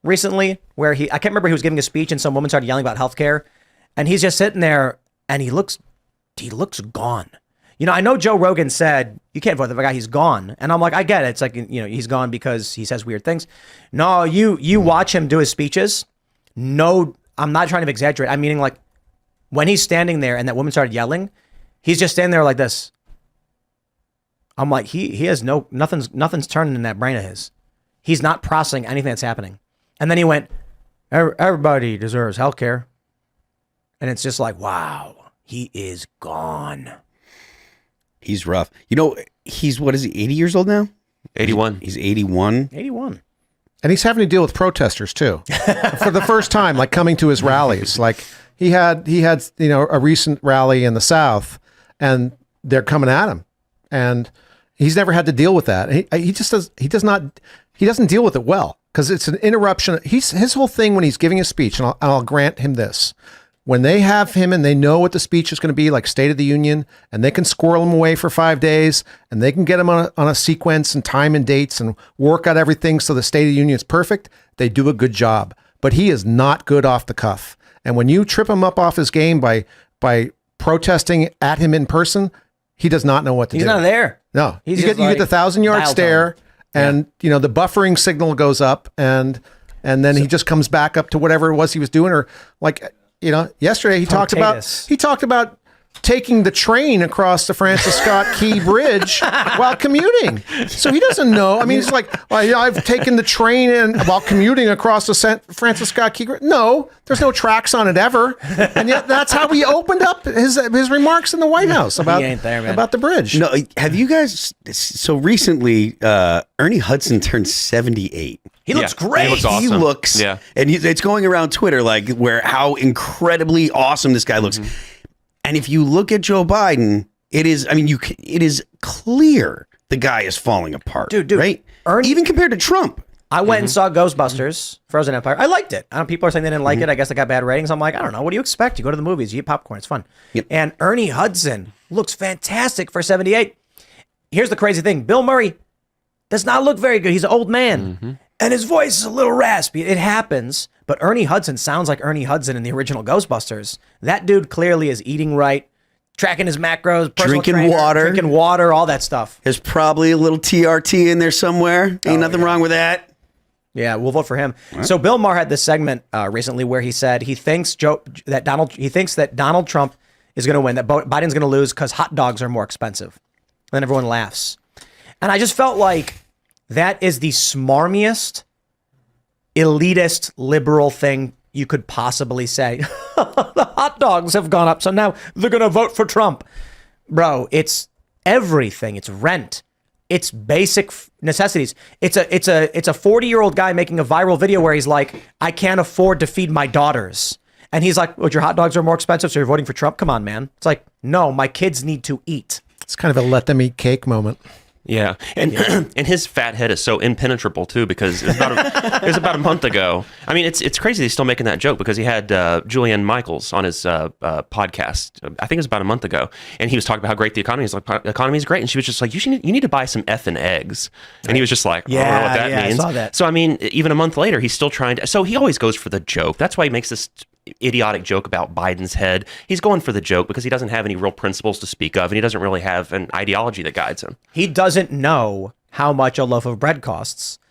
recently where I can't remember, he was giving a speech and some woman started yelling about healthcare, and he's just sitting there and he looks gone. You know, I know Joe Rogan said you can't vote for the guy, he's gone. And I'm like, I get it. It's like, you know, he's gone because he says weird things. No, you watch him do his speeches. No, I'm not trying to exaggerate. I'm meaning like when he's standing there and that woman started yelling, he's just standing there like this. I'm like, he has nothing's turning in that brain of his. He's not processing anything that's happening. And then he went, everybody deserves healthcare. And it's just like, wow, he is gone. He's rough. You know, what is he, 80 years old now? 81. He's 81. 81. And he's having to deal with protesters too, for the first time, like coming to his rallies. Like he had, you know, a recent rally in the South, and they're coming at him, and he's never had to deal with that. He doesn't deal with it well because it's an interruption. His whole thing when he's giving a speech, and I'll grant him this. When they have him and they know what the speech is going to be, like State of the Union, and they can squirrel him away for 5 days, and they can get him on a sequence and time and dates and work out everything so the State of the Union is perfect, they do a good job. But he is not good off the cuff. And when you trip him up off his game by protesting at him in person, he does not know what to do. He's not there. No. He's you get the 1,000-yard stare, and you know the buffering signal goes up, and then he just comes back up to whatever it was he was doing, or like... You know, yesterday he talked about taking the train across the Francis Scott Key Bridge while commuting. So he doesn't know. I mean, it's like, I've taken the train while commuting across the Francis Scott Key Bridge. No, there's no tracks on it ever. And yet that's how he opened up his remarks in the White House about the bridge. No, have you guys? So recently, Ernie Hudson turned 78. He looks great. He looks awesome. He looks, and it's going around Twitter like how incredibly awesome this guy looks. And if you look at Joe Biden, it is clear the guy is falling apart, dude. Right? Ernie, even compared to Trump. I went and saw Ghostbusters, Frozen Empire. I liked it. People are saying they didn't like it. I guess they got bad ratings. I'm like, I don't know. What do you expect? You go to the movies, you eat popcorn. It's fun. Yep. And Ernie Hudson looks fantastic for 78. Here's the crazy thing. Bill Murray does not look very good. He's an old man. And his voice is a little raspy. It happens. But Ernie Hudson sounds like Ernie Hudson in the original Ghostbusters. That dude clearly is eating right, tracking his macros, drinking water, all that stuff. There's probably a little TRT in there somewhere. Ain't nothing wrong with that. Yeah, we'll vote for him. Right. So Bill Maher had this segment recently where he said he thinks that Donald Trump is going to win, that Biden's going to lose because hot dogs are more expensive. And then everyone laughs. And I just felt like that is the smarmiest, elitist, liberal thing you could possibly say. The hot dogs have gone up, so now they're going to vote for Trump. Bro, it's everything. It's rent. It's basic necessities. It's a 40-year-old guy making a viral video where he's like, I can't afford to feed my daughters. And he's like, well, your hot dogs are more expensive, so you're voting for Trump? Come on, man. It's like, no, my kids need to eat. It's kind of a let them eat cake moment. Yeah, and and his fat head is so impenetrable too, because it was about a month ago. I mean, it's crazy he's still making that joke, because he had Julian Michaels on his podcast. I think it was about a month ago, and he was talking about how great the economy is. Like, the economy is great, and she was just like, you need to buy some effing eggs, and he was just like, I don't know what that means. I saw that. So I mean, even a month later, he's still trying to. So he always goes for the joke. That's why he makes this idiotic joke about Biden's head. He's going for the joke because he doesn't have any real principles to speak of, and he doesn't really have an ideology that guides him. He doesn't know how much a loaf of bread costs.